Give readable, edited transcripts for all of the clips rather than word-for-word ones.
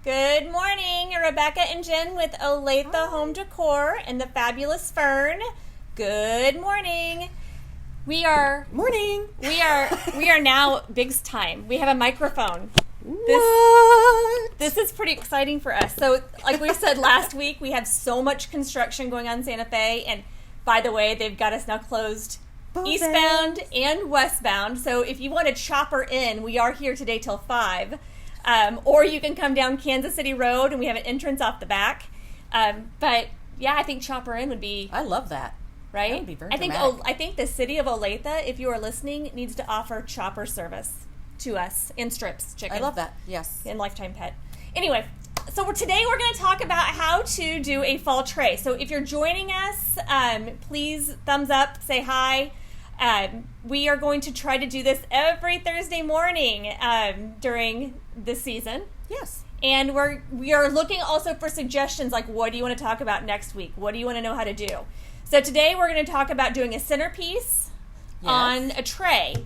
Good morning, Rebecca and Jen with Olathe Home Decor and the fabulous Fern. Good morning. We are now Big's time. We have a microphone. This is pretty exciting for us. So, like we said last week, we have so much construction going on in Santa Fe, and by the way, they've got us now closed eastbound and westbound. So if you want to chopper in, we are here today till 5. Or you can come down Kansas City Road, and we have an entrance off the back. But yeah, I think chopper in would be. I love that. Right? That would be very dramatic. I think the city of Olathe, if you are listening, needs to offer chopper service to us in strips chicken. I love that. Yes. In Lifetime Pet. Anyway, so today we're going to talk about how to do a fall tray. So if you're joining us, please thumbs up, say hi. We are going to try to do this every Thursday morning during this season. Yes. And we are looking also for suggestions, like what do you want to talk about next week? What do you want to know how to do? So today we're going to talk about doing a centerpiece on a tray,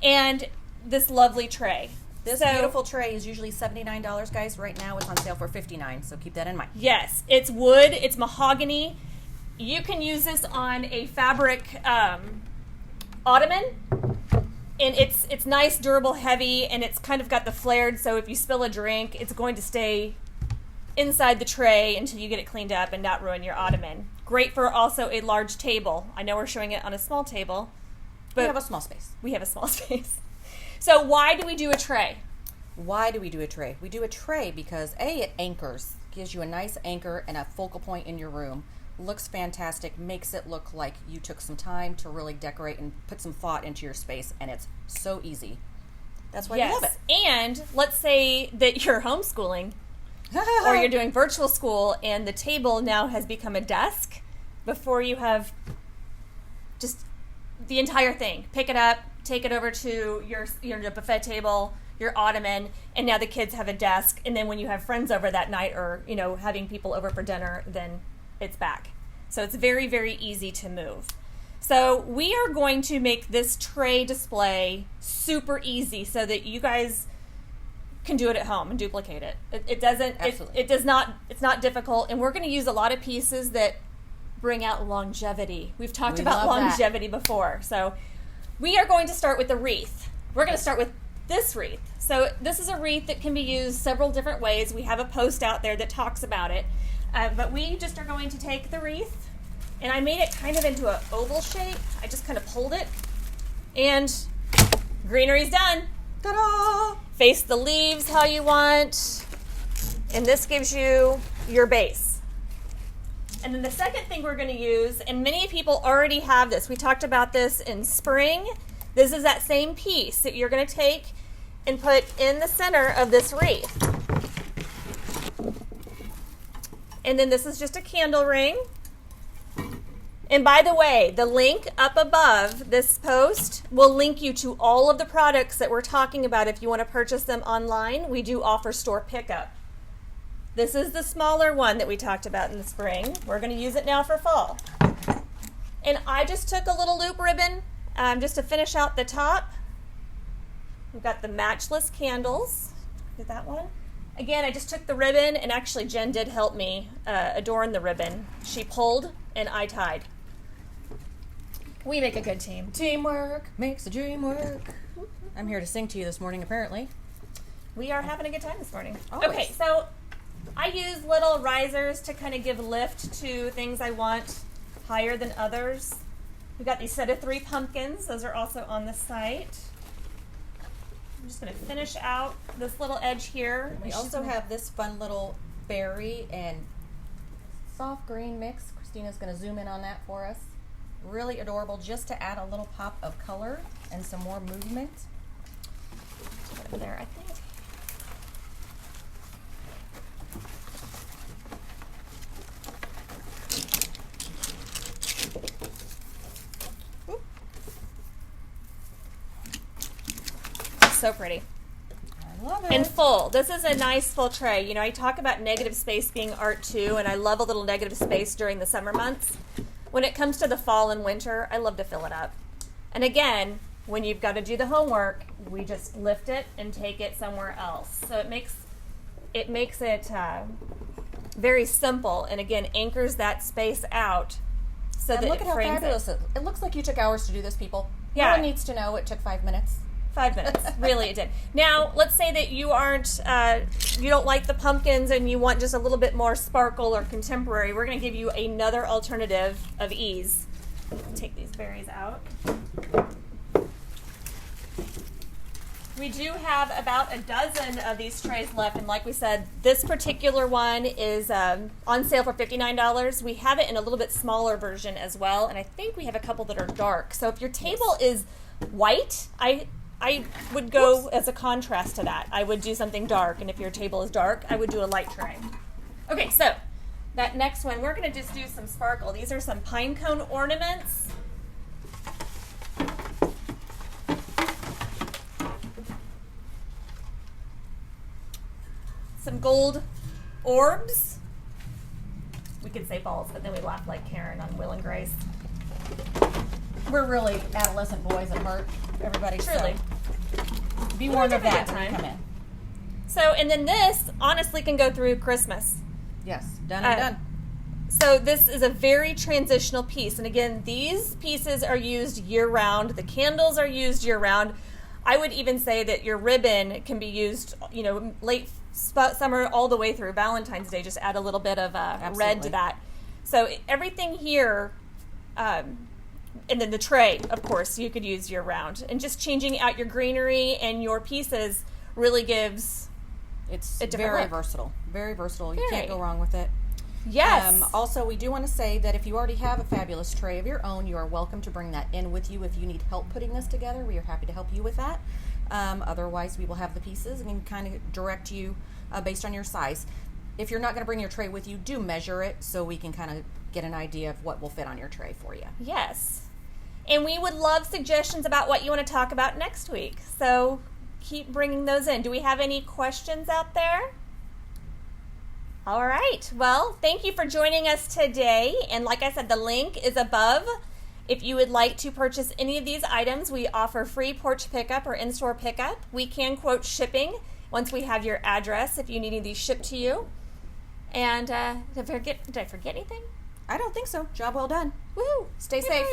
and this lovely tray. This beautiful tray is usually $79, guys. Right now it's on sale for $59, so keep that in mind. Yes, it's wood, it's mahogany. You can use this on a fabric ottoman, and it's nice, durable, heavy, and it's kind of got the flared, so if you spill a drink, it's going to stay inside the tray until you get it cleaned up and not ruin your ottoman. Great for also a large table. I know we're showing it on a small table, but we have a small space. We have a small space. So why do we do a tray? Why do we do a tray? We do a tray because it anchors, gives you a nice anchor and a focal point in your room. Looks fantastic, makes it look like you took some time to really decorate and put some thought into your space, and it's so easy. That's why we love it. And let's say that you're homeschooling or you're doing virtual school and the table now has become a desk before you have just the entire thing. Pick it up, take it over to your buffet table, your ottoman, and now the kids have a desk, and then when you have friends over that night or, having people over for dinner, then it's back. So it's very, very easy to move. So we are going to make this tray display super easy so that you guys can do it at home and duplicate it. It's not difficult, and we're going to use a lot of pieces that bring out longevity. We've talked about longevity before. So we are going to start with the wreath. We're going to start with this wreath. So this is a wreath that can be used several different ways. We have a post out there that talks about it. But we just are going to take the wreath, and I made it kind of into an oval shape. I just kind of pulled it, and greenery's done. Ta-da! Face the leaves how you want, and this gives you your base. And then the second thing we're going to use, and many people already have this. We talked about this in spring. This is that same piece that you're going to take and put in the center of this wreath. And then this is just a candle ring. And by the way, the link up above this post will link you to all of the products that we're talking about. If you want to purchase them online, we do offer store pickup. This is the smaller one that we talked about in the spring. We're going to use it now for fall. And I just took a little loop ribbon just to finish out the top. We've got the matchless candles. Get that one. Again, I just took the ribbon, and actually Jen did help me adorn the ribbon. She pulled, and I tied. We make a good team. Teamwork makes the dream work. I'm here to sing to you this morning, apparently. We are having a good time this morning. Always. Okay, so I use little risers to kind of give lift to things I want higher than others. We've got these set of 3 pumpkins. Those are also on the site. I'm just going to finish out this little edge here. We also have this fun little berry and soft green mix. Christina's going to zoom in on that for us. Really adorable, just to add a little pop of color and some more movement. Over there, I think. So pretty. I love it. And full. This is a nice full tray. I talk about negative space being art too, and I love a little negative space during the summer months. When it comes to the fall and winter, I love to fill it up. And again, when you've got to do the homework, we just lift it and take it somewhere else. So it makes it makes it very simple, and again, anchors that space out so And that look it at how frames fabulous it. it looks like you took hours to do this, people. Yeah. No one needs to know it took 5 minutes. 5 minutes, really, it did. Now, let's say that you aren't, you don't like the pumpkins and you want just a little bit more sparkle or contemporary. We're going to give you another alternative of ease. Take these berries out. We do have about a dozen of these trays left, and like we said, this particular one is on sale for $59. We have it in a little bit smaller version as well, and I think we have a couple that are dark. So if your table is white, I would go as a contrast to that. I would do something dark, and if your table is dark, I would do a light tray. Okay, so that next one, we're going to just do some sparkle. These are some pine cone ornaments. Some gold orbs. We could say balls, but then we laugh like Karen on Will and Grace. We're really adolescent boys at heart, everybody. Truly. So be warned of that when you come in. So, and then this honestly can go through Christmas. Yes, done and done. So this is a very transitional piece. And again, these pieces are used year-round. The candles are used year-round. I would even say that your ribbon can be used, late summer all the way through Valentine's Day. Just add a little bit of red to that. So everything here, and then the tray, of course, you could use year-round. And just changing out your greenery and your pieces really gives It's a different very look. versatile. Very versatile. You Very. can't go wrong with it. Yes. Also, we do want to say that if you already have a fabulous tray of your own, you are welcome to bring that in with you. If you need help putting this together, we are happy to help you with that. Otherwise, we will have the pieces and kind of direct you based on your size. If you're not going to bring your tray with you, do measure it so we can kind of get an idea of what will fit on your tray for you. Yes. And we would love suggestions about what you want to talk about next week. So keep bringing those in. Do we have any questions out there? All right. Well, thank you for joining us today. And like I said, the link is above. If you would like to purchase any of these items, we offer free porch pickup or in-store pickup. We can quote shipping once we have your address if you need these shipped to you. And did I forget anything? I don't think so. Job well done. Woo! Stay safe.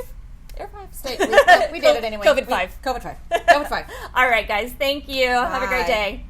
Air 5. We did it anyway. COVID 5. COVID 5. COVID 5. All right, guys. Thank you. Have a great Bye. day.